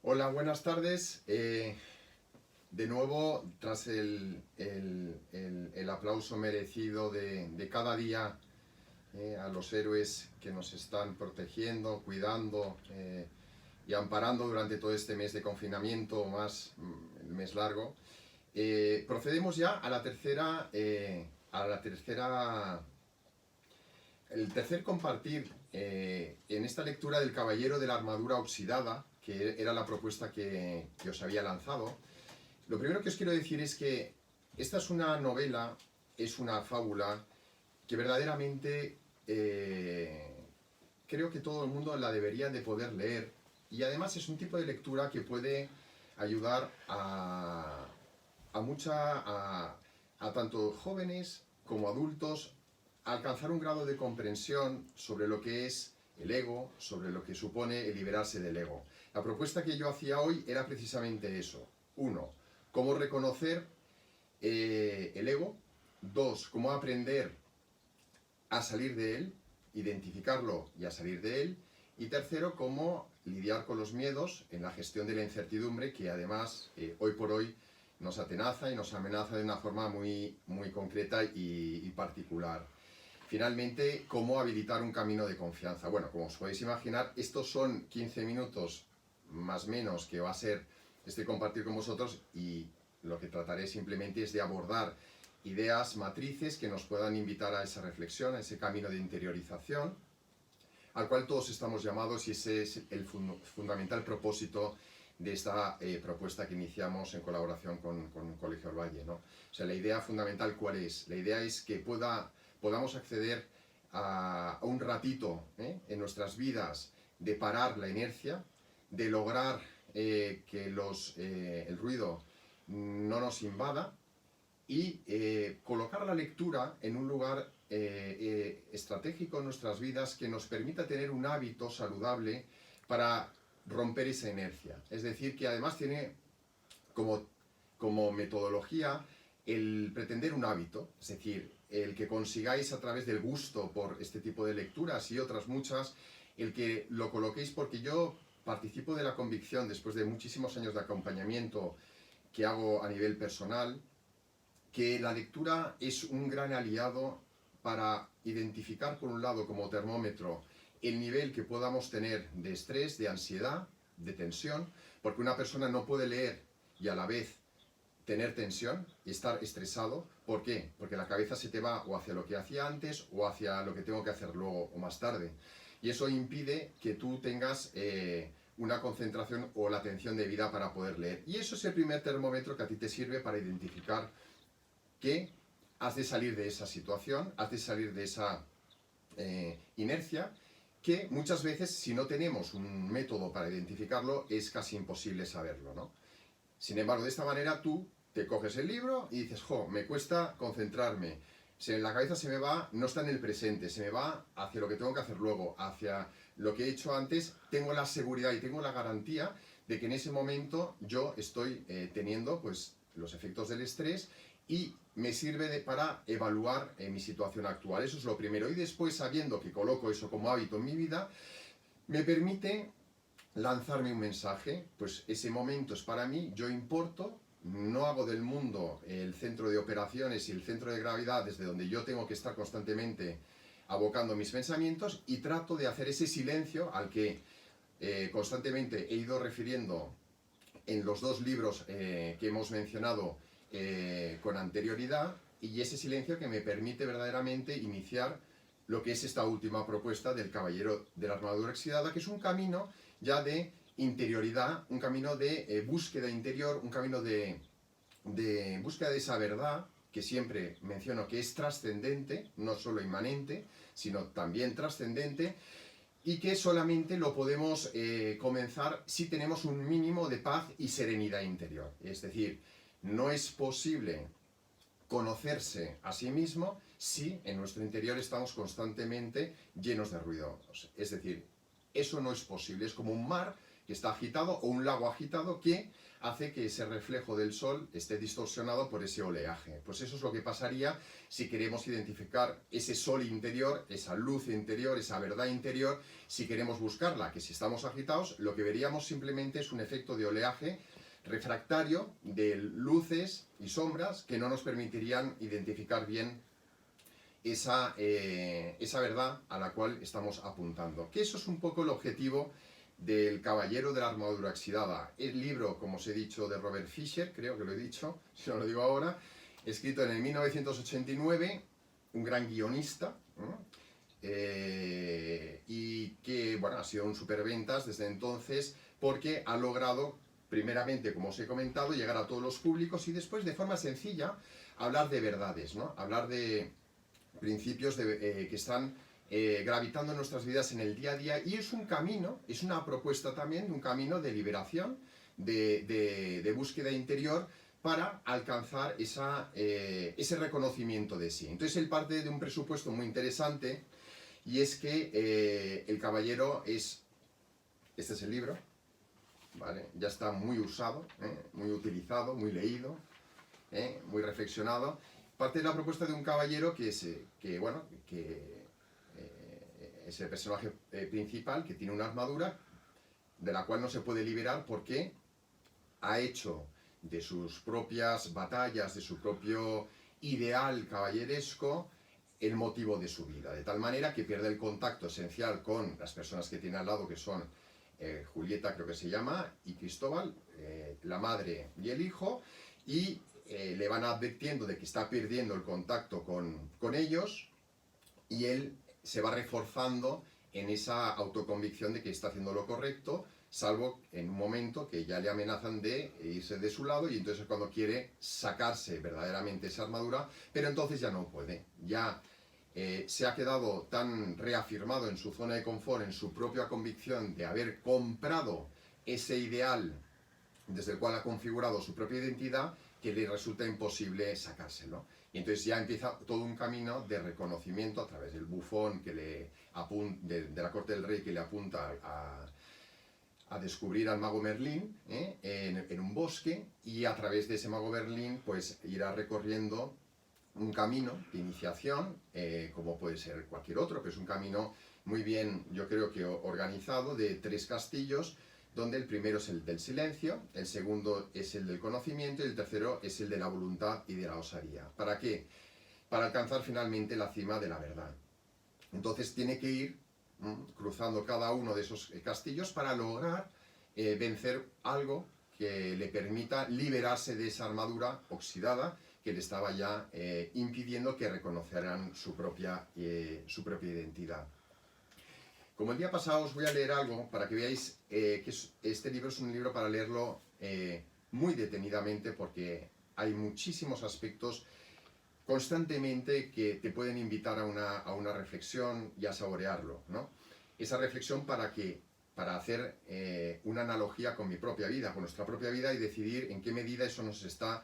Hola, buenas tardes. De nuevo, tras el aplauso merecido de cada día a los héroes que nos están protegiendo, cuidando y amparando durante todo este mes de confinamiento, o más el mes largo, procedemos ya a el tercer compartir en esta lectura del Caballero de la Armadura Oxidada, que era la propuesta que os había lanzado. Lo primero que os quiero decir es que esta es una novela, es una fábula que verdaderamente creo que todo el mundo la debería de poder leer, y además es un tipo de lectura que puede ayudar a tanto jóvenes como adultos a alcanzar un grado de comprensión sobre lo que es el ego, sobre lo que supone el liberarse del ego. La propuesta que yo hacía hoy era precisamente eso. Uno, cómo reconocer el ego. Dos, cómo aprender a salir de él, identificarlo y a salir de él. Y tercero, cómo lidiar con los miedos en la gestión de la incertidumbre, que además hoy por hoy nos atenaza y nos amenaza de una forma muy concreta y particular. Finalmente, cómo habilitar un camino de confianza. Bueno, como os podéis imaginar, estos son 15 minutos más o menos que va a ser este compartir con vosotros, y lo que trataré simplemente es de abordar ideas matrices que nos puedan invitar a esa reflexión, a ese camino de interiorización, al cual todos estamos llamados, y ese es el fundamental propósito de esta propuesta que iniciamos en colaboración con Colegio El Valle, ¿no? O sea, la idea fundamental, ¿cuál es? La idea es que podamos acceder a un ratito en nuestras vidas de parar la inercia, de lograr que el ruido no nos invada, y colocar la lectura en un lugar estratégico en nuestras vidas que nos permita tener un hábito saludable para romper esa inercia. Es decir, que además tiene como metodología el pretender un hábito, es decir, el que consigáis a través del gusto por este tipo de lecturas y otras muchas, el que lo coloquéis, porque yo participo de la convicción, después de muchísimos años de acompañamiento que hago a nivel personal, que la lectura es un gran aliado para identificar, por un lado, como termómetro, el nivel que podamos tener de estrés, de ansiedad, de tensión, porque una persona no puede leer y a la vez tener tensión y estar estresado. ¿Por qué? Porque la cabeza se te va o hacia lo que hacía antes o hacia lo que tengo que hacer luego o más tarde. Y eso impide que tú tengas una concentración o la atención debida para poder leer. Y eso es el primer termómetro que a ti te sirve para identificar que has de salir de esa situación, has de salir de esa inercia, que muchas veces, si no tenemos un método para identificarlo, es casi imposible saberlo, ¿no? Sin embargo, de esta manera tú te coges el libro y dices, jo, me cuesta concentrarme, la cabeza se me va, no está en el presente, se me va hacia lo que tengo que hacer luego, hacia lo que he hecho antes. Tengo la seguridad y tengo la garantía de que en ese momento yo estoy teniendo pues los efectos del estrés, y me sirve para evaluar mi situación actual. Eso es lo primero. Y después, sabiendo que coloco eso como hábito en mi vida, me permite lanzarme un mensaje. Pues ese momento es para mí, yo importo, no hago del mundo el centro de operaciones y el centro de gravedad desde donde yo tengo que estar constantemente abocando mis pensamientos, y trato de hacer ese silencio al que constantemente he ido refiriendo en los dos libros que hemos mencionado con anterioridad, y ese silencio que me permite verdaderamente iniciar lo que es esta última propuesta del Caballero de la Armadura Oxidada, que es un camino ya de interioridad, un camino de búsqueda interior, un camino de búsqueda de esa verdad que siempre menciono que es trascendente, no solo inmanente, sino también trascendente, y que solamente lo podemos comenzar si tenemos un mínimo de paz y serenidad interior. Es decir, no es posible conocerse a sí mismo si en nuestro interior estamos constantemente llenos de ruido. Es decir, eso no es posible. Es como un mar que está agitado, o un lago agitado que hace que ese reflejo del sol esté distorsionado por ese oleaje. Pues eso es lo que pasaría si queremos identificar ese sol interior, esa luz interior, esa verdad interior, si queremos buscarla, que si estamos agitados, lo que veríamos simplemente es un efecto de oleaje refractario de luces y sombras que no nos permitirían identificar bien esa verdad a la cual estamos apuntando. Que eso es un poco el objetivo del Caballero de la Armadura Oxidada. El libro, como os he dicho, de Robert Fisher, creo que lo he dicho, si no lo digo ahora, escrito en el 1989, un gran guionista, y que, bueno, ha sido un superventas desde entonces porque ha logrado, primeramente, como os he comentado, llegar a todos los públicos y después, de forma sencilla, hablar de verdades, ¿no? Hablar de principios que están gravitando en nuestras vidas en el día a día, y es un camino, es una propuesta también, un camino de liberación, de búsqueda interior para alcanzar ese reconocimiento de sí. Entonces él parte de un presupuesto muy interesante, y es que el caballero es, este es el libro, ¿vale? Ya está muy usado, muy utilizado, muy leído, muy reflexionado. Parte de la propuesta de un caballero que es el personaje principal, que tiene una armadura de la cual no se puede liberar porque ha hecho de sus propias batallas, de su propio ideal caballeresco, el motivo de su vida, de tal manera que pierde el contacto esencial con las personas que tiene al lado, que son Julieta, creo que se llama, y Cristóbal, la madre y el hijo, y le van advirtiendo de que está perdiendo el contacto con ellos, y él se va reforzando en esa autoconvicción de que está haciendo lo correcto, salvo en un momento que ya le amenazan de irse de su lado, y entonces es cuando quiere sacarse verdaderamente esa armadura, pero entonces ya no puede, ya se ha quedado tan reafirmado en su zona de confort, en su propia convicción de haber comprado ese ideal desde el cual ha configurado su propia identidad, que le resulta imposible sacárselo. Y entonces ya empieza todo un camino de reconocimiento a través del bufón que le de la corte del rey, que le apunta a descubrir al mago Merlín en un bosque, y a través de ese mago Merlín pues irá recorriendo un camino de iniciación, como puede ser cualquier otro, pero es un camino muy bien, yo creo que organizado, de 3 castillos, donde el primero es el del silencio, el segundo es el del conocimiento, y el tercero es el de la voluntad y de la osadía. ¿Para qué? Para alcanzar finalmente la cima de la verdad. Entonces tiene que ir cruzando cada uno de esos castillos para lograr vencer algo que le permita liberarse de esa armadura oxidada que le estaba ya impidiendo que reconocieran su propia identidad. Como el día pasado, os voy a leer algo para que veáis que este libro es un libro para leerlo muy detenidamente, porque hay muchísimos aspectos constantemente que te pueden invitar a una reflexión y a saborearlo, ¿no? Esa reflexión para hacer una analogía con mi propia vida, con nuestra propia vida, y decidir en qué medida eso nos está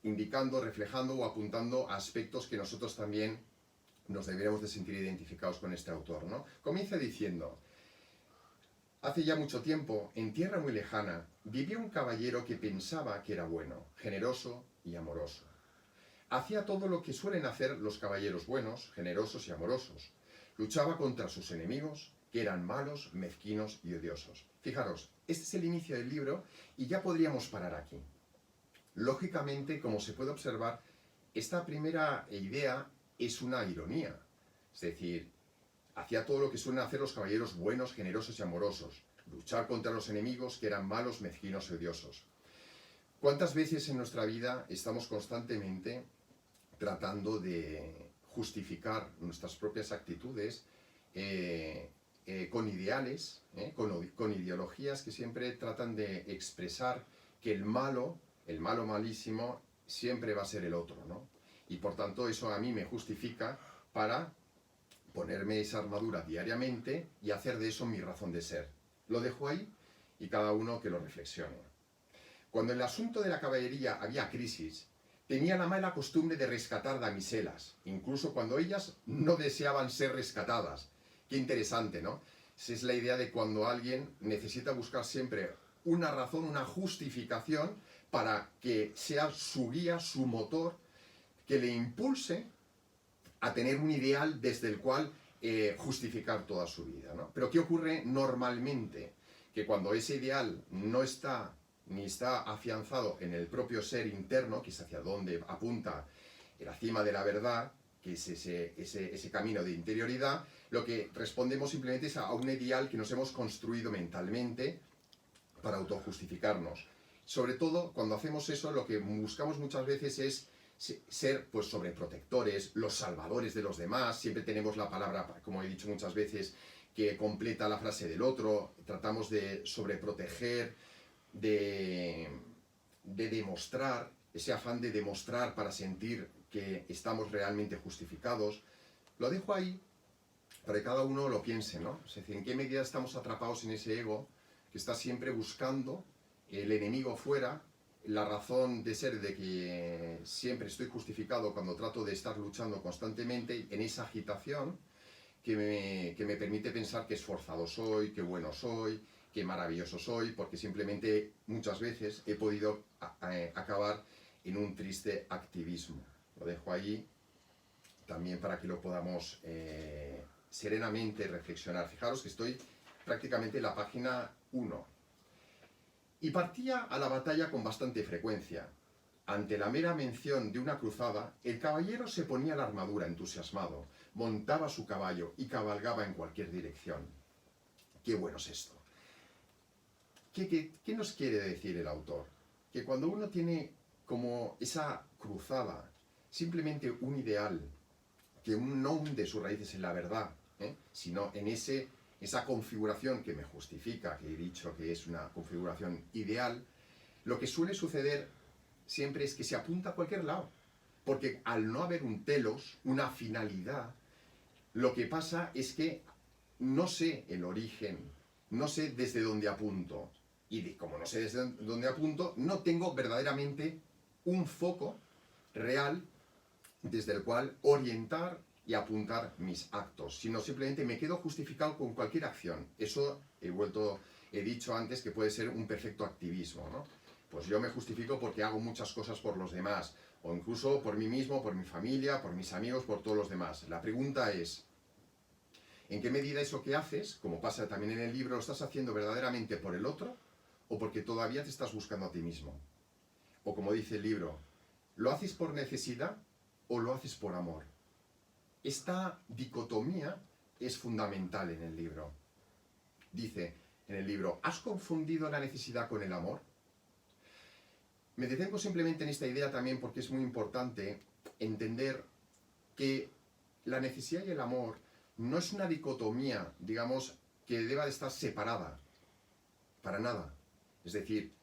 indicando, reflejando o apuntando a aspectos que nosotros también nos deberíamos de sentir identificados con este autor, ¿no? Comienza diciendo: hace ya mucho tiempo, en tierra muy lejana, vivía un caballero que pensaba que era bueno, generoso y amoroso. Hacía todo lo que suelen hacer los caballeros buenos, generosos y amorosos. Luchaba contra sus enemigos, que eran malos, mezquinos y odiosos. Fijaros, este es el inicio del libro y ya podríamos parar aquí. Lógicamente, como se puede observar, esta primera idea es una ironía. Es decir, hacía todo lo que suelen hacer los caballeros buenos, generosos y amorosos. Luchar contra los enemigos, que eran malos, mezquinos y odiosos. ¿Cuántas veces en nuestra vida estamos constantemente tratando de justificar nuestras propias actitudes con ideales, con ideologías que siempre tratan de expresar que el malo malísimo, siempre va a ser el otro, ¿no? Y por tanto eso a mí me justifica para ponerme esa armadura diariamente y hacer de eso mi razón de ser. Lo dejo ahí y cada uno que lo reflexione. Cuando en el asunto de la caballería había crisis, tenía la mala costumbre de rescatar damiselas, incluso cuando ellas no deseaban ser rescatadas. Qué interesante, ¿no? Esa es la idea de cuando alguien necesita buscar siempre una razón, una justificación para que sea su guía, su motor, que le impulse a tener un ideal desde el cual justificar toda su vida, ¿no? Pero ¿qué ocurre normalmente? Que cuando ese ideal no está ni está afianzado en el propio ser interno, que es hacia donde apunta la cima de la verdad, que es ese camino de interioridad, lo que respondemos simplemente es a un ideal que nos hemos construido mentalmente para autojustificarnos. Sobre todo, cuando hacemos eso, lo que buscamos muchas veces es ser pues sobreprotectores, los salvadores de los demás. Siempre tenemos la palabra, como he dicho muchas veces, que completa la frase del otro. Tratamos de sobreproteger, de demostrar, ese afán de demostrar para sentir que estamos realmente justificados. Lo dejo ahí para que cada uno lo piense, ¿no? Es decir, en qué medida estamos atrapados en ese ego que está siempre buscando el enemigo fuera, la razón de ser de que siempre estoy justificado cuando trato de estar luchando constantemente en esa agitación que me permite pensar que esforzado soy, que bueno soy, que maravilloso soy, porque simplemente muchas veces he podido acabar en un triste activismo. Lo dejo ahí también para que lo podamos serenamente reflexionar. Fijaros que estoy prácticamente en la página 1. Y partía a la batalla con bastante frecuencia. Ante la mera mención de una cruzada, el caballero se ponía la armadura entusiasmado, montaba su caballo y cabalgaba en cualquier dirección. ¡Qué bueno es esto! ¿Qué nos quiere decir el autor? Que cuando uno tiene como esa cruzada, simplemente un ideal, que no hunde sus raíces en la verdad, sino en esa configuración que me justifica, que he dicho que es una configuración ideal, lo que suele suceder siempre es que se apunta a cualquier lado. Porque al no haber un telos, una finalidad, lo que pasa es que no sé el origen, no sé desde dónde apunto. Y como no sé desde dónde apunto, no tengo verdaderamente un foco real desde el cual orientar y apuntar mis actos, sino simplemente me quedo justificado con cualquier acción. Eso he dicho antes que puede ser un perfecto activismo, ¿no? Pues yo me justifico porque hago muchas cosas por los demás, o incluso por mí mismo, por mi familia, por mis amigos, por todos los demás. La pregunta es, ¿en qué medida eso que haces, como pasa también en el libro, lo estás haciendo verdaderamente por el otro o porque todavía te estás buscando a ti mismo? O como dice el libro, ¿lo haces por necesidad o lo haces por amor? Esta dicotomía es fundamental en el libro. Dice en el libro, ¿has confundido la necesidad con el amor? Me detengo simplemente en esta idea también porque es muy importante entender que la necesidad y el amor no es una dicotomía, digamos, que deba de estar separada, para nada. Es decir,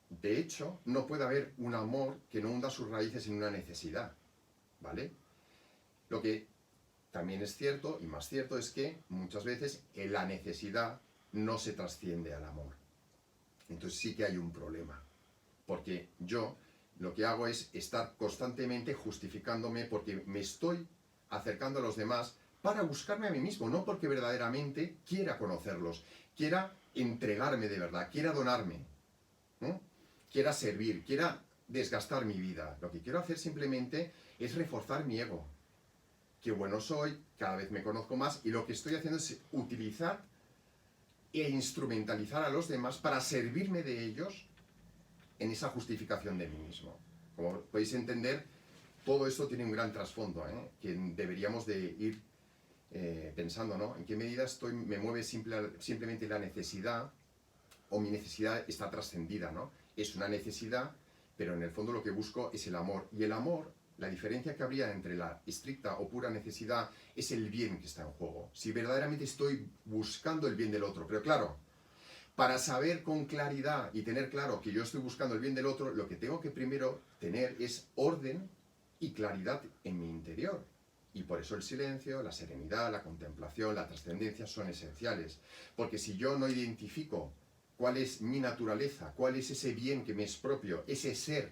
de hecho, no puede haber un amor que no hunda sus raíces en una necesidad, ¿vale? Lo que también es cierto, y más cierto, es que muchas veces la necesidad no se trasciende al amor. Entonces sí que hay un problema. Porque yo lo que hago es estar constantemente justificándome porque me estoy acercando a los demás para buscarme a mí mismo, no porque verdaderamente quiera conocerlos, quiera entregarme de verdad, quiera donarme, ¿no? Quiera servir, quiera desgastar mi vida. Lo que quiero hacer simplemente es reforzar mi ego. Qué bueno soy, cada vez me conozco más y lo que estoy haciendo es utilizar e instrumentalizar a los demás para servirme de ellos en esa justificación de mí mismo. Como podéis entender, todo esto tiene un gran trasfondo, que deberíamos de ir pensando, ¿no? En qué medida me mueve simplemente la necesidad, o mi necesidad está trascendida, ¿no? Es una necesidad, pero en el fondo lo que busco es el amor. Y el amor, la diferencia que habría entre la estricta o pura necesidad es el bien que está en juego. Si verdaderamente estoy buscando el bien del otro. Pero claro, para saber con claridad y tener claro que yo estoy buscando el bien del otro, lo que tengo que primero tener es orden y claridad en mi interior. Y por eso el silencio, la serenidad, la contemplación, la trascendencia son esenciales. Porque si yo no identifico cuál es mi naturaleza, cuál es ese bien que me es propio, ese ser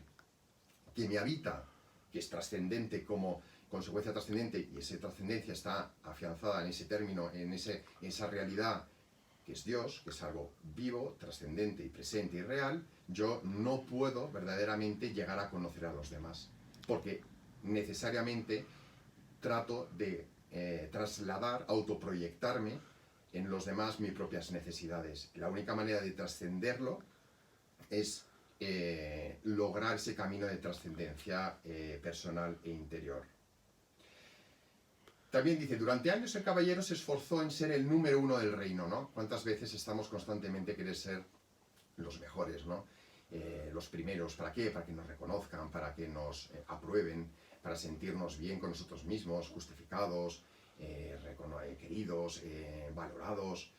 que me habita, que es trascendente como consecuencia trascendente, y esa trascendencia está afianzada en ese término, en esa realidad que es Dios, que es algo vivo, trascendente y presente y real, yo no puedo verdaderamente llegar a conocer a los demás, porque necesariamente trato de trasladar, autoproyectarme en los demás mis propias necesidades. La única manera de trascenderlo es lograr ese camino de trascendencia personal e interior. También dice, durante años el caballero se esforzó en ser el número uno del reino, ¿no? ¿Cuántas veces estamos constantemente querer ser los mejores, ¿no? Los primeros, ¿para qué? Para que nos reconozcan, para que nos aprueben, para sentirnos bien con nosotros mismos, justificados, queridos, valorados.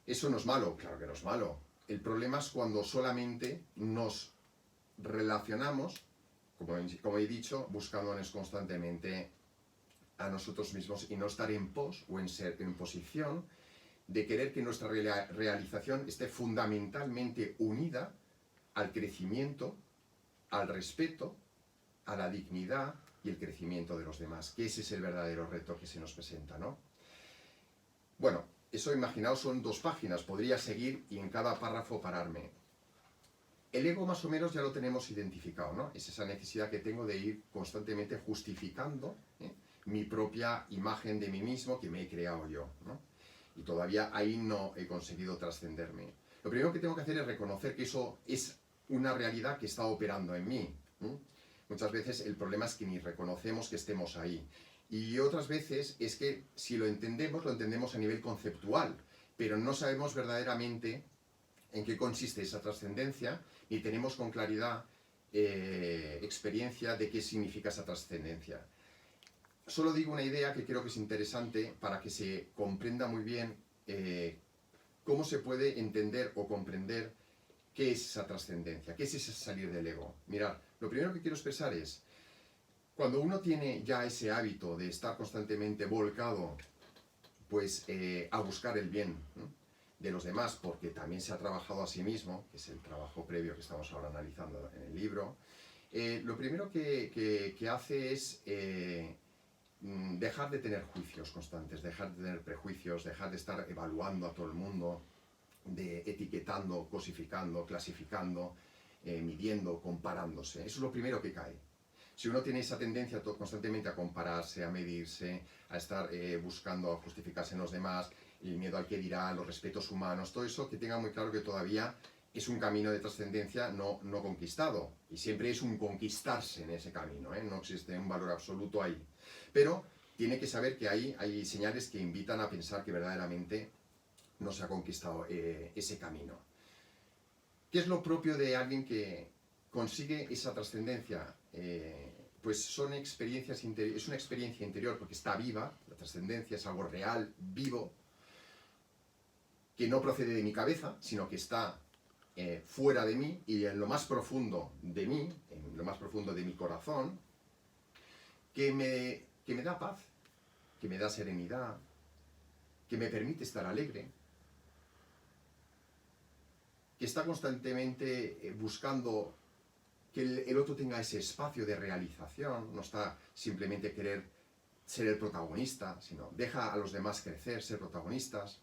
¿Eso no es malo? Claro que no es malo. El problema es cuando solamente nos relacionamos, como he dicho, buscándonos constantemente a nosotros mismos y no estar en pos o en posición de querer que nuestra realización esté fundamentalmente unida al crecimiento, al respeto, a la dignidad y el crecimiento de los demás, que ese es el verdadero reto que se nos presenta, ¿no? Bueno, eso imaginaos son 2 páginas, podría seguir y en cada párrafo pararme. El ego más o menos ya lo tenemos identificado, ¿no? Es esa necesidad que tengo de ir constantemente justificando mi propia imagen de mí mismo que me he creado yo, ¿no? Y todavía ahí no he conseguido trascenderme. Lo primero que tengo que hacer es reconocer que eso es una realidad que está operando en mí. Muchas veces el problema es que ni reconocemos que estemos ahí. Y otras veces es que si lo entendemos a nivel conceptual, pero no sabemos verdaderamente en qué consiste esa trascendencia, ni tenemos con claridad experiencia de qué significa esa trascendencia. Solo digo una idea que creo que es interesante para que se comprenda muy bien cómo se puede entender o comprender qué es esa trascendencia, qué es ese salir del ego. Mirad, lo primero que quiero expresar es, cuando uno tiene ya ese hábito de estar constantemente volcado pues, a buscar el bien, ¿no?, de los demás, porque también se ha trabajado a sí mismo, que es el trabajo previo que estamos ahora analizando en el libro, lo primero que hace es dejar de tener juicios constantes, dejar de tener prejuicios, dejar de estar evaluando a todo el mundo, de etiquetando, cosificando, clasificando, midiendo, comparándose. Eso es lo primero que cae. Si uno tiene esa tendencia constantemente a compararse, a medirse, a estar buscando a justificarse en los demás, el miedo al que dirá, los respetos humanos, todo eso, que tenga muy claro que todavía es un camino de trascendencia no conquistado. Y siempre es un conquistarse en ese camino, ¿eh? No existe un valor absoluto ahí. Pero tiene que saber que ahí hay señales que invitan a pensar que verdaderamente no se ha conquistado ese camino. ¿Qué es lo propio de alguien que consigue esa trascendencia? Pues son experiencias es una experiencia interior porque está viva, la trascendencia es algo real, vivo, que no procede de mi cabeza, sino que está fuera de mí y en lo más profundo de mí, en lo más profundo de mi corazón, que me da paz, que me da serenidad, que me permite estar alegre, que está constantemente buscando que el otro tenga ese espacio de realización, no está simplemente querer ser el protagonista, sino deja a los demás crecer, ser protagonistas.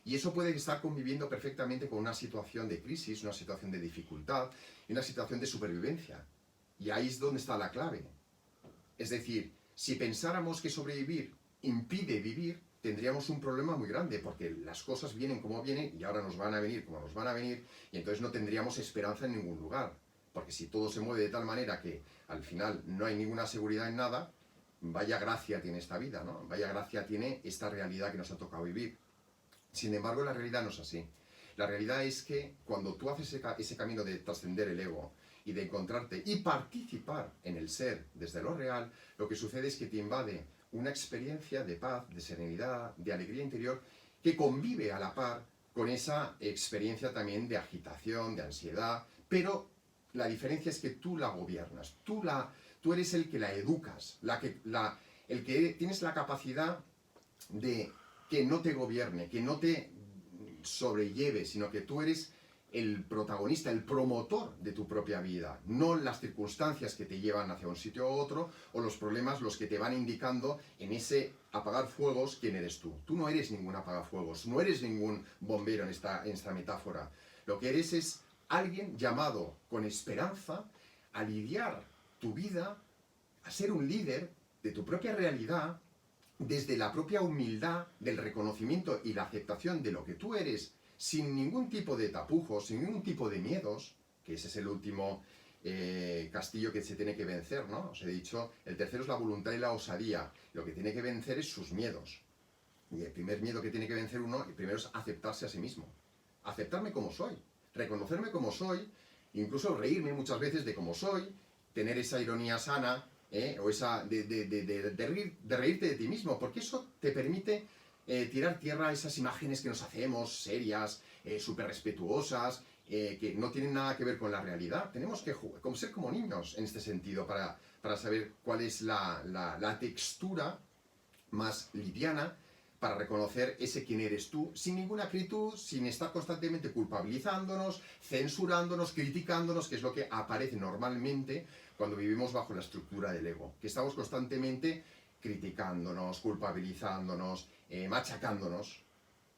Y eso puede estar conviviendo perfectamente con una situación de crisis, una situación de dificultad y una situación de supervivencia. Y ahí es donde está la clave. Es decir, si pensáramos que sobrevivir impide vivir, tendríamos un problema muy grande, porque las cosas vienen como vienen y ahora nos van a venir como nos van a venir, y entonces no tendríamos esperanza en ningún lugar. Porque si todo se mueve de tal manera que al final no hay ninguna seguridad en nada, vaya gracia tiene esta vida, ¿no? Vaya gracia tiene esta realidad que nos ha tocado vivir. Sin embargo, la realidad no es así. La realidad es que cuando tú haces ese camino de trascender el ego y de encontrarte y participar en el ser desde lo real, lo que sucede es que te invade una experiencia de paz, de serenidad, de alegría interior, que convive a la par con esa experiencia también de agitación, de ansiedad, pero la diferencia es que tú la gobiernas, tú eres el que la educas, el que tienes la capacidad de que no te gobierne, que no te sobrelleve, sino que tú eres el protagonista, el promotor de tu propia vida, no las circunstancias que te llevan hacia un sitio u otro o los problemas los que te van indicando en ese apagar fuegos quién eres tú. Tú no eres ningún apagafuegos, no eres ningún bombero en esta metáfora. Lo que eres es alguien llamado con esperanza a lidiar tu vida, a ser un líder de tu propia realidad, desde la propia humildad del reconocimiento y la aceptación de lo que tú eres, sin ningún tipo de tapujos, sin ningún tipo de miedos, que ese es el último castillo que se tiene que vencer, ¿no? Os he dicho, el tercero es la voluntad y la osadía. Lo que tiene que vencer es sus miedos. Y el primer miedo que tiene que vencer uno, el primero es aceptarse a sí mismo. Aceptarme como soy, reconocerme como soy, incluso reírme muchas veces de cómo soy, tener esa ironía sana, o esa de reírte de ti mismo, porque eso te permite tirar tierra esas imágenes que nos hacemos, serias, súper respetuosas, que no tienen nada que ver con la realidad. Tenemos que ser como niños en este sentido para saber cuál es la textura más liviana para reconocer ese quién eres tú, sin ninguna acritud, sin estar constantemente culpabilizándonos, censurándonos, criticándonos, que es lo que aparece normalmente cuando vivimos bajo la estructura del ego, que estamos constantemente criticándonos, culpabilizándonos, machacándonos.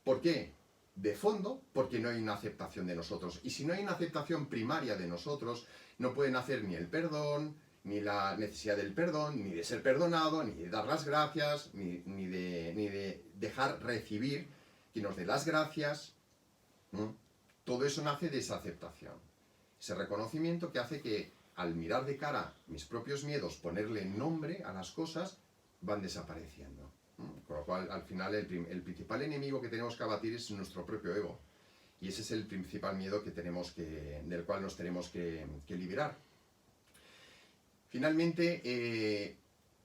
¿Por qué? De fondo, porque no hay una aceptación de nosotros. Y si no hay una aceptación primaria de nosotros, no pueden hacer ni el perdón, ni la necesidad del perdón, ni de ser perdonado, ni de dar las gracias, ni de dejar recibir que nos dé las gracias. Todo eso nace de esa aceptación. Ese reconocimiento que hace que al mirar de cara mis propios miedos, ponerle nombre a las cosas, van desapareciendo. Con lo cual, al final, el principal enemigo que tenemos que abatir es nuestro propio ego. Y ese es el principal miedo del cual nos tenemos que liberar. Finalmente,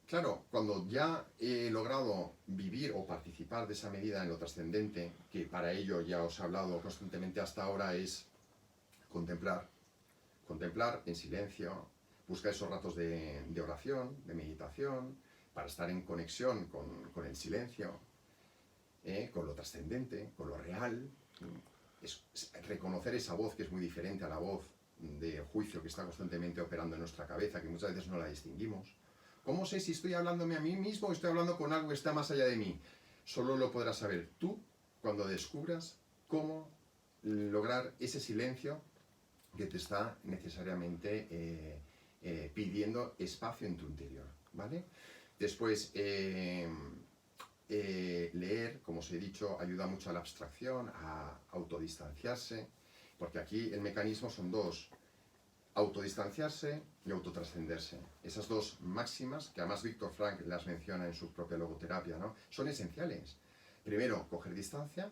claro, cuando ya he logrado vivir o participar de esa medida en lo trascendente, que para ello ya os he hablado constantemente hasta ahora, es contemplar en silencio, buscar esos ratos de oración, de meditación, para estar en conexión con el silencio, con lo trascendente, con lo real. Es reconocer esa voz que es muy diferente a la voz de juicio que está constantemente operando en nuestra cabeza, que muchas veces no la distinguimos. ¿Cómo sé si estoy hablándome a mí mismo o estoy hablando con algo que está más allá de mí? Solo lo podrás saber tú cuando descubras cómo lograr ese silencio que te está necesariamente pidiendo espacio en tu interior, ¿vale? Después, leer, como os he dicho, ayuda mucho a la abstracción, a autodistanciarse, porque aquí el mecanismo son dos: autodistanciarse y autotrascenderse. Esas dos máximas, que además Víctor Frank las menciona en su propia logoterapia, ¿no? Son esenciales. Primero, coger distancia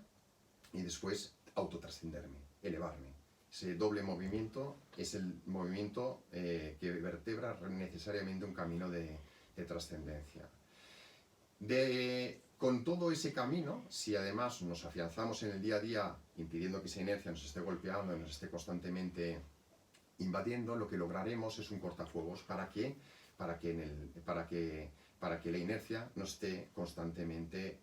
y después autotrascenderme, elevarme. Ese doble movimiento es el movimiento que vertebra necesariamente un camino de trascendencia. Con todo ese camino, si además nos afianzamos en el día a día, impidiendo que esa inercia nos esté golpeando y nos esté constantemente invadiendo, lo que lograremos es un cortafuegos. ¿Para qué? Para que la inercia no esté constantemente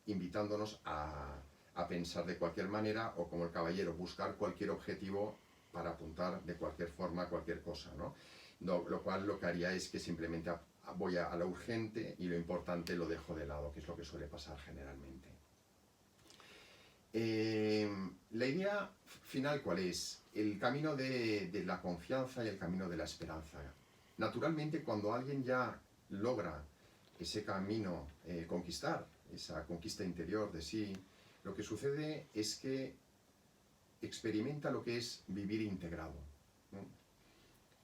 invitándonos a pensar de cualquier manera, o como el caballero, buscar cualquier objetivo para apuntar de cualquier forma a cualquier cosa, ¿no? Lo cual lo que haría es que simplemente voy a lo urgente y lo importante lo dejo de lado, que es lo que suele pasar generalmente. La idea final, ¿cuál es? El camino de la confianza y el camino de la esperanza. Naturalmente, cuando alguien ya logra ese camino, conquistar esa conquista interior de sí, lo que sucede es que experimenta lo que es vivir integrado,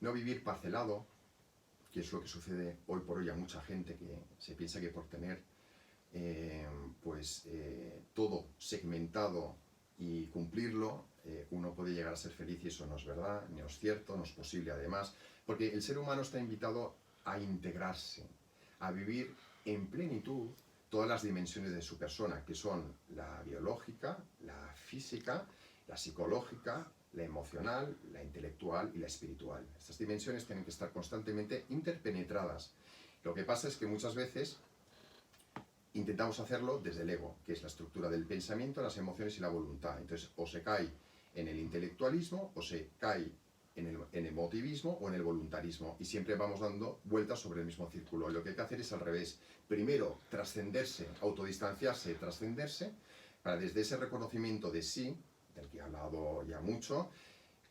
no vivir parcelado, que es lo que sucede hoy por hoy a mucha gente que se piensa que por tener todo segmentado y cumplirlo, uno puede llegar a ser feliz, y eso no es verdad, no es cierto, no es posible además, porque el ser humano está invitado a integrarse, a vivir en plenitud todas las dimensiones de su persona, que son la biológica, la física, la psicológica, la emocional, la intelectual y la espiritual. Estas dimensiones tienen que estar constantemente interpenetradas. Lo que pasa es que muchas veces intentamos hacerlo desde el ego, que es la estructura del pensamiento, las emociones y la voluntad. Entonces, o se cae en el intelectualismo o se cae en el emotivismo o en el voluntarismo, y siempre vamos dando vueltas sobre el mismo círculo. Lo que hay que hacer es al revés. Primero, trascenderse, autodistanciarse, trascenderse, para desde ese reconocimiento de sí, del que he hablado ya mucho,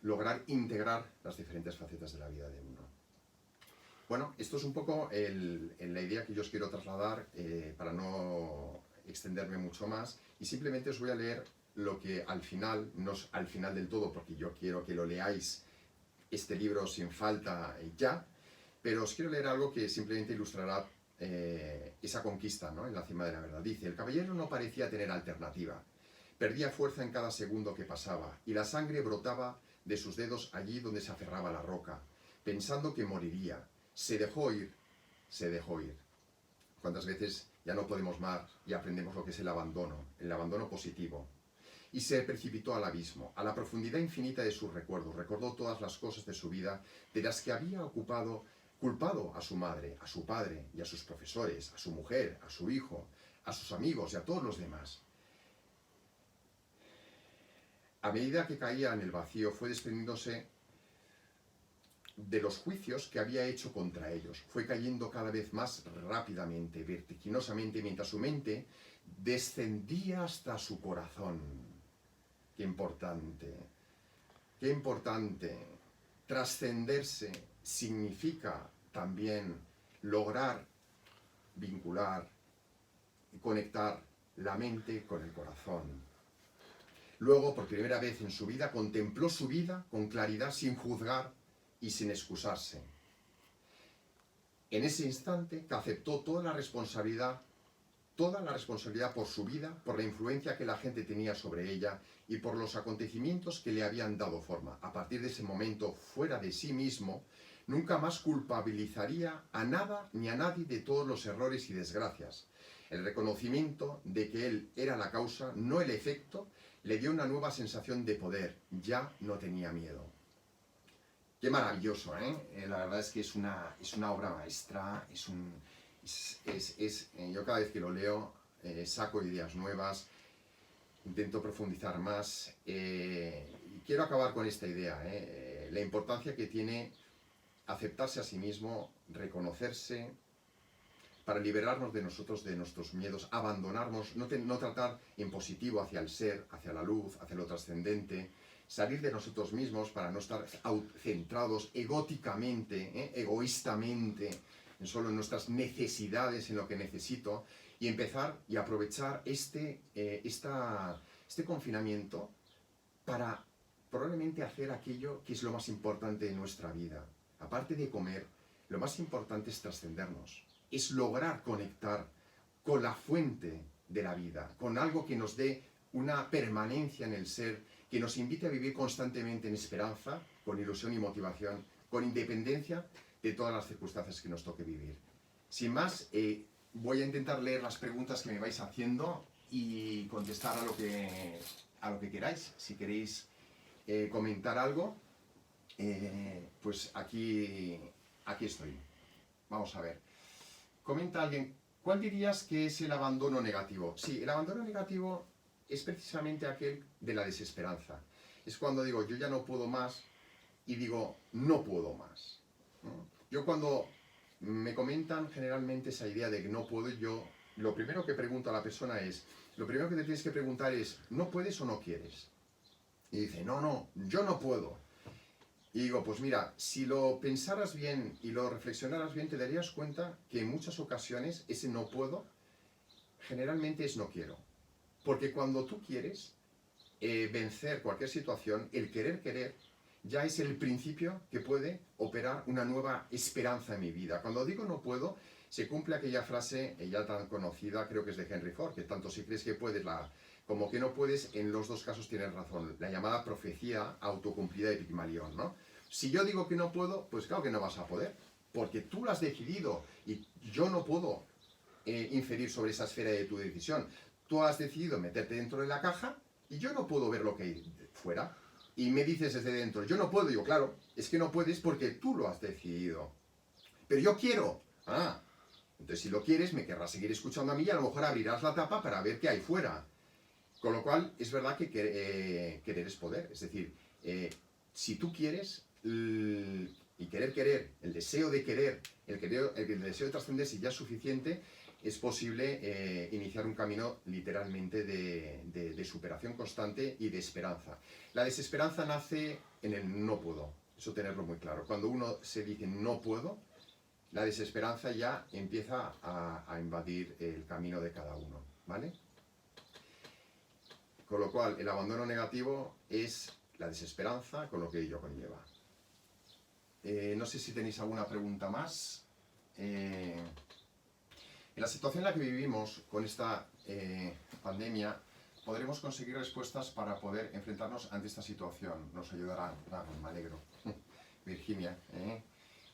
lograr integrar las diferentes facetas de la vida de uno. Bueno, esto es un poco la idea que yo os quiero trasladar para no extenderme mucho más, y simplemente os voy a leer lo que al final, no es al final del todo, porque yo quiero que lo leáis este libro sin falta ya, pero os quiero leer algo que simplemente ilustrará esa conquista, ¿no?, en la cima de la verdad. Dice: el caballero no parecía tener alternativa, perdía fuerza en cada segundo que pasaba, y la sangre brotaba de sus dedos allí donde se aferraba la roca, pensando que moriría. Se dejó ir, se dejó ir. ¿Cuántas veces ya no podemos más y aprendemos lo que es el abandono positivo? Y se precipitó al abismo, a la profundidad infinita de sus recuerdos. Recordó todas las cosas de su vida de las que había culpado a su madre, a su padre y a sus profesores, a su mujer, a su hijo, a sus amigos y a todos los demás. A medida que caía en el vacío, fue desprendiéndose de los juicios que había hecho contra ellos. Fue cayendo cada vez más rápidamente, vertiginosamente, mientras su mente descendía hasta su corazón. ¡Qué importante! ¡Qué importante! Trascenderse significa también lograr vincular y conectar la mente con el corazón. Luego, por primera vez en su vida, contempló su vida con claridad, sin juzgar y sin excusarse. En ese instante que aceptó toda la responsabilidad por su vida, por la influencia que la gente tenía sobre ella y por los acontecimientos que le habían dado forma. A partir de ese momento, fuera de sí mismo, nunca más culpabilizaría a nada ni a nadie de todos los errores y desgracias. El reconocimiento de que él era la causa, no el efecto, le dio una nueva sensación de poder. Ya no tenía miedo. Qué maravilloso, ¿eh? La verdad es que es una obra maestra, yo cada vez que lo leo saco ideas nuevas, intento profundizar más, y quiero acabar con esta idea, la importancia que tiene aceptarse a sí mismo, reconocerse, para liberarnos de nosotros, de nuestros miedos, abandonarnos, no tratar en positivo hacia el ser, hacia la luz, hacia lo trascendente, salir de nosotros mismos para no estar centrados egóticamente, egoístamente, solo en nuestras necesidades, en lo que necesito, y empezar y aprovechar este confinamiento para probablemente hacer aquello que es lo más importante de nuestra vida. Aparte de comer, lo más importante es trascendernos, es lograr conectar con la fuente de la vida, con algo que nos dé una permanencia en el ser, que nos invite a vivir constantemente en esperanza, con ilusión y motivación, con independencia de todas las circunstancias que nos toque vivir. Sin más, voy a intentar leer las preguntas que me vais haciendo y contestar a lo que queráis. Si queréis comentar algo, pues aquí estoy. Vamos a ver. Comenta alguien: ¿cuál dirías que es el abandono negativo? Sí, el abandono negativo es precisamente aquel de la desesperanza. Es cuando digo, yo ya no puedo más, y digo, no puedo más. Yo cuando me comentan generalmente esa idea de que no puedo, yo lo primero que pregunto a la persona es, lo primero que te tienes que preguntar es, ¿no puedes o no quieres? Y dice, no, yo no puedo. Y digo, pues mira, si lo pensaras bien y lo reflexionaras bien, te darías cuenta que en muchas ocasiones ese no puedo generalmente es no quiero. Porque cuando tú quieres vencer cualquier situación, el querer ya es el principio que puede operar una nueva esperanza en mi vida. Cuando digo no puedo, se cumple aquella frase ya tan conocida, creo que es de Henry Ford, que tanto si crees que puedes como que no puedes, en los dos casos tienes razón. La llamada profecía autocumplida de Pigmalión, ¿no? Si yo digo que no puedo, pues claro que no vas a poder, porque tú lo has decidido y yo no puedo inferir sobre esa esfera de tu decisión. Tú has decidido meterte dentro de la caja y yo no puedo ver lo que hay fuera. Y me dices desde dentro, yo no puedo. Digo, claro, es que no puedes porque tú lo has decidido. Pero yo quiero. Entonces si lo quieres, me querrás seguir escuchando a mí y a lo mejor abrirás la tapa para ver qué hay fuera. Con lo cual, es verdad que querer es poder. Es decir, si tú quieres, y querer, el deseo de querer, el deseo de trascender, si ya es suficiente, es posible iniciar un camino literalmente de superación constante y de esperanza. La desesperanza nace en el no puedo, eso tenerlo muy claro. Cuando uno se dice no puedo, la desesperanza ya empieza a invadir el camino de cada uno, ¿vale? Con lo cual, el abandono negativo es la desesperanza con lo que ello conlleva. No sé si tenéis alguna pregunta más. En la situación en la que vivimos con esta pandemia, podremos conseguir respuestas para poder enfrentarnos ante esta situación. Nos ayudarán. Me alegro. Virginia,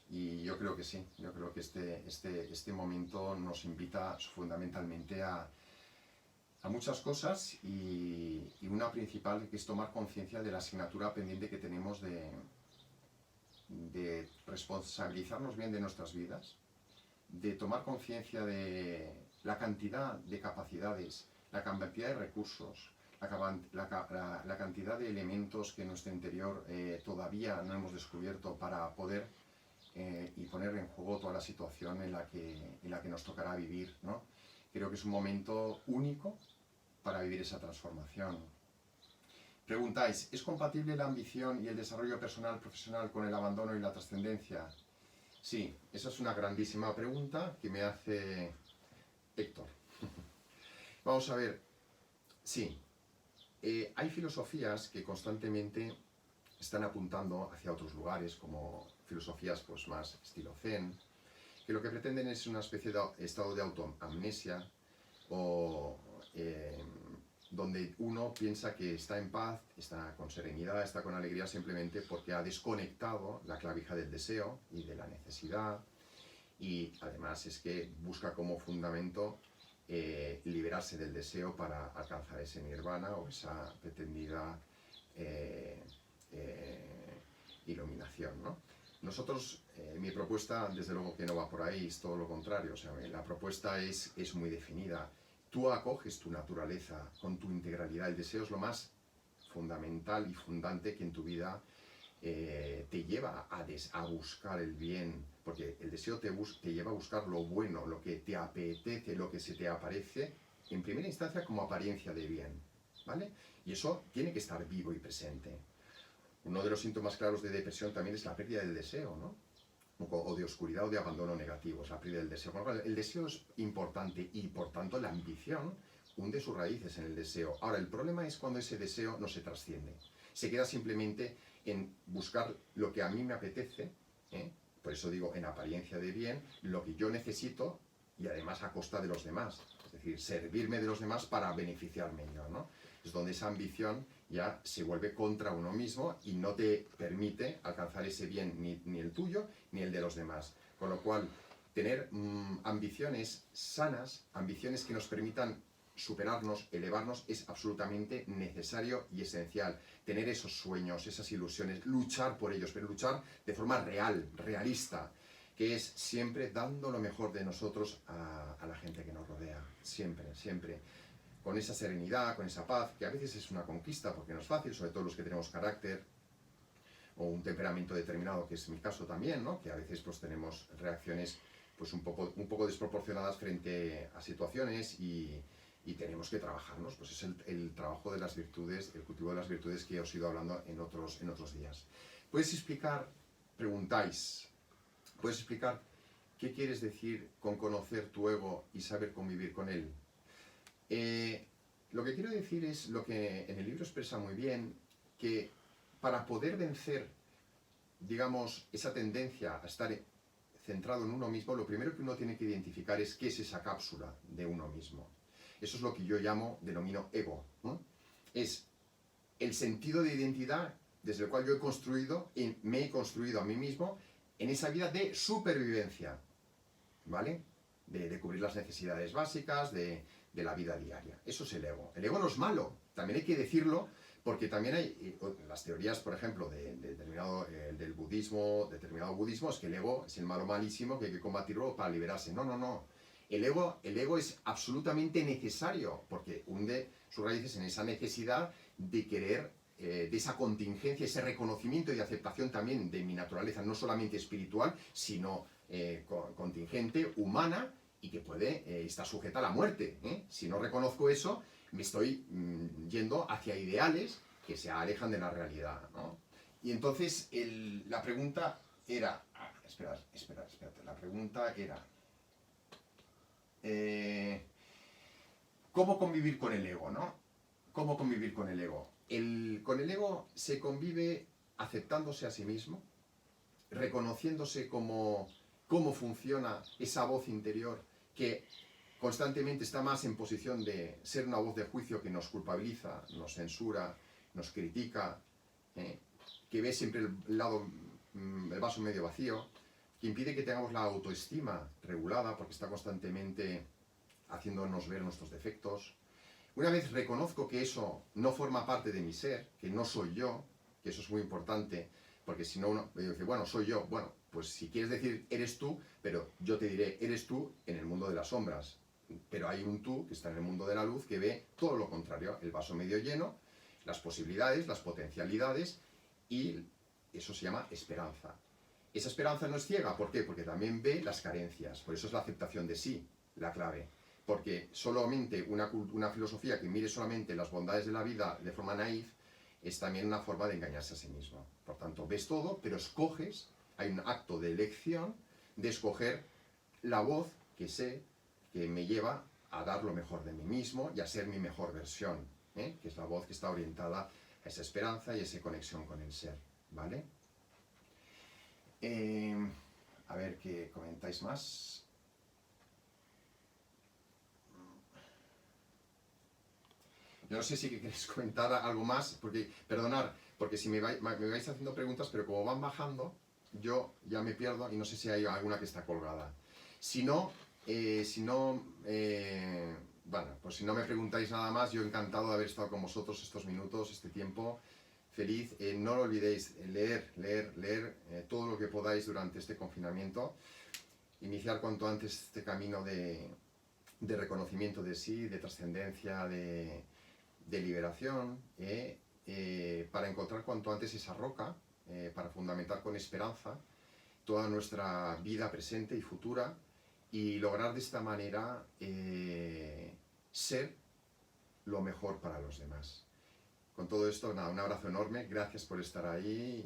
Y yo creo que sí. Yo creo que este momento nos invita fundamentalmente a muchas cosas y una principal, que es tomar conciencia de la asignatura pendiente que tenemos de responsabilizarnos bien de nuestras vidas, de tomar conciencia de la cantidad de capacidades, la cantidad de recursos, la cantidad de elementos que en nuestro interior todavía no hemos descubierto para poder y poner en juego toda la situación en la que nos tocará vivir, ¿no? Creo que es un momento único para vivir esa transformación. Preguntáis, ¿es compatible la ambición y el desarrollo personal profesional con el abandono y la trascendencia? Sí, esa es una grandísima pregunta que me hace Héctor. Vamos a ver, sí, hay filosofías que constantemente están apuntando hacia otros lugares, como filosofías pues, más estilo Zen, que lo que pretenden es una especie de estado de autoamnesia, o donde uno piensa que está en paz, está con serenidad, está con alegría simplemente porque ha desconectado la clavija del deseo y de la necesidad, y además es que busca como fundamento liberarse del deseo para alcanzar ese nirvana o esa pretendida iluminación, ¿no? Nosotros, mi propuesta desde luego que no va por ahí, es todo lo contrario. O sea, la propuesta es muy definida. Tú acoges tu naturaleza con tu integralidad. El deseo es lo más fundamental y fundante que en tu vida te lleva a buscar el bien, porque el deseo te lleva a buscar lo bueno, lo que te apetece, lo que se te aparece, en primera instancia como apariencia de bien, ¿vale? Y eso tiene que estar vivo y presente. Uno de los síntomas claros de depresión también es la pérdida del deseo, ¿no? O de oscuridad o de abandono negativo, es la pérdida del deseo. El deseo es importante y, por tanto, la ambición hunde sus raíces en el deseo. Ahora, el problema es cuando ese deseo no se trasciende. Se queda simplemente en buscar lo que a mí me apetece, por eso digo, en apariencia de bien, lo que yo necesito y además a costa de los demás. Es decir, servirme de los demás para beneficiarme yo, ¿no? Es donde esa ambición ya se vuelve contra uno mismo y no te permite alcanzar ese bien, ni el tuyo ni el de los demás. Con lo cual, tener ambiciones sanas, ambiciones que nos permitan superarnos, elevarnos, es absolutamente necesario y esencial. Tener esos sueños, esas ilusiones, luchar por ellos, pero luchar de forma real, realista, que es siempre dando lo mejor de nosotros a la gente que nos rodea. Siempre, siempre. Con esa serenidad, con esa paz, que a veces es una conquista porque no es fácil, sobre todo los que tenemos carácter o un temperamento determinado, que es mi caso también, ¿no? Que a veces pues tenemos reacciones pues un poco desproporcionadas frente a situaciones y tenemos que trabajarnos. Pues es el trabajo de las virtudes, el cultivo de las virtudes que os he ido hablando en otros días. ¿Puedes explicar, preguntáis, puedes explicar qué quieres decir con conocer tu ego y saber convivir con él? Lo que quiero decir es lo que en el libro expresa muy bien, que para poder vencer, digamos, esa tendencia a estar centrado en uno mismo, lo primero que uno tiene que identificar es qué es esa cápsula de uno mismo. Eso es lo que yo denomino ego, ¿no? Es el sentido de identidad desde el cual yo me he construido a mí mismo en esa vida de supervivencia, ¿vale? De cubrir las necesidades básicas, de la vida diaria. Eso es el ego. El ego no es malo, también hay que decirlo, porque también hay las teorías, por ejemplo, del budismo, determinado budismo, es que el ego es el malo malísimo que hay que combatirlo para liberarse. No, no, no. El ego es absolutamente necesario porque hunde sus raíces en esa necesidad de querer, de esa contingencia, ese reconocimiento y aceptación también de mi naturaleza, no solamente espiritual, sino contingente, humana, y que puede estar sujeta a la muerte. Si no reconozco eso, me estoy yendo hacia ideales que se alejan de la realidad, ¿no? Y entonces la pregunta era... espérate. La pregunta era... ¿cómo convivir con el ego, no? ¿Cómo convivir con el ego? Con el ego se convive aceptándose a sí mismo, reconociéndose cómo funciona esa voz interior que constantemente está más en posición de ser una voz de juicio que nos culpabiliza, nos censura, nos critica, que ve siempre el vaso medio vacío, que impide que tengamos la autoestima regulada porque está constantemente haciéndonos ver nuestros defectos. Una vez reconozco que eso no forma parte de mi ser, que no soy yo, que eso es muy importante, porque si no uno dice, bueno, soy yo, bueno, pues si quieres decir eres tú, pero yo te diré, eres tú en el mundo de las sombras. Pero hay un tú que está en el mundo de la luz que ve todo lo contrario, el vaso medio lleno, las posibilidades, las potencialidades, y eso se llama esperanza. Esa esperanza no es ciega, ¿por qué? Porque también ve las carencias, por eso es la aceptación de sí, la clave. Porque solamente una filosofía que mire solamente las bondades de la vida de forma naif es también una forma de engañarse a sí mismo. Por tanto, ves todo, pero escoges, hay un acto de elección de escoger la voz que sé que me lleva a dar lo mejor de mí mismo y a ser mi mejor versión, que es la voz que está orientada a esa esperanza y a esa conexión con el ser, ¿vale? A ver qué comentáis más. Yo no sé si queréis comentar algo más, porque, perdonad, porque si me vais haciendo preguntas, pero como van bajando, yo ya me pierdo y no sé si hay alguna que está colgada. Si no, bueno, pues si no me preguntáis nada más, yo encantado de haber estado con vosotros estos minutos, este tiempo, feliz. No lo olvidéis, leer todo lo que podáis durante este confinamiento, iniciar cuanto antes este camino de reconocimiento de sí, de trascendencia, de liberación, para encontrar cuanto antes esa roca, para fundamentar con esperanza toda nuestra vida presente y futura y lograr de esta manera ser lo mejor para los demás. Con todo esto, nada, un abrazo enorme, gracias por estar ahí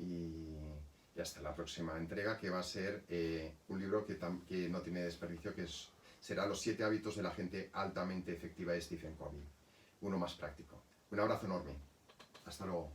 y hasta la próxima entrega, que va a ser un libro que no tiene desperdicio, que será Los 7 hábitos de la gente altamente efectiva de Stephen Covey. Uno más práctico. Un abrazo enorme. Hasta luego.